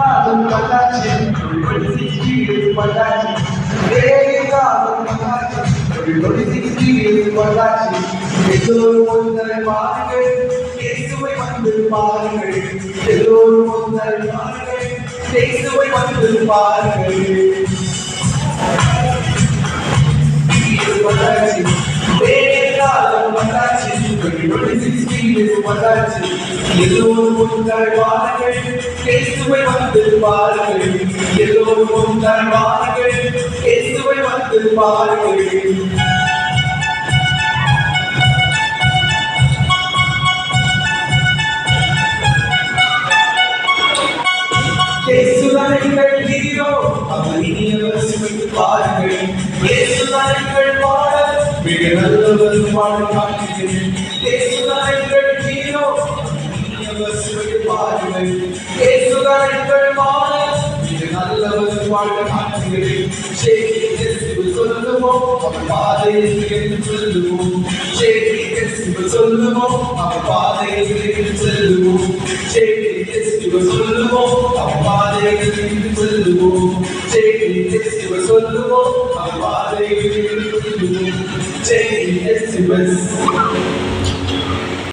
காலம் வந்தாச்சு, ஒரு 60 years வந்தாச்சு. காலம் வந்தாச்சு, ஒரு 60 years வந்தாச்சு. எல்லோரும் ஒன்றை பாருங்கள், இயேசுவை வந்து பாருங்கள். எல்லோரும் ஒன்றை பாருங்கள், இயேசுவை வந்து பாருங்கள். வந்தாச்சு, காலம் வந்தாச்சு, ஒரு 60 years வந்தாச்சு. எல்லோரும் ஒன்றாய் வாருங்கள், இயேசுவை வந்து பாருங்கள். எல்லோரும் ஒன்றாய் வாருங்கள், இயேசுவை வந்து பாருங்கள். இயேசுதான் எங்கள் ஹீரோ, அவர் இனியவர் சுவைத்து பாருங்கள். இயேசுதான் எங்கள் பாடல், மிக நல்லவர் பாடல் காட்டுகிறேன். இயேசுதான் எங்கள் ஹீரோ, இனியவர் சுவைத்து பாருங்கள். இயேசுதான் எங்கள் பாடல், மிக நல்லவர் பாடல் காட்டுகிறேன். சொல்லுவோம் அவர் பாதையில் சொல்லுவோம். சொல்லுவோம் அவர் பாதையில் செல்லுவோம். சொல்லுவோம் அவர் பாதையில் செல்லுவோம். சொல்லுவோம் அவர் பாதையில் செல்லுவோம்.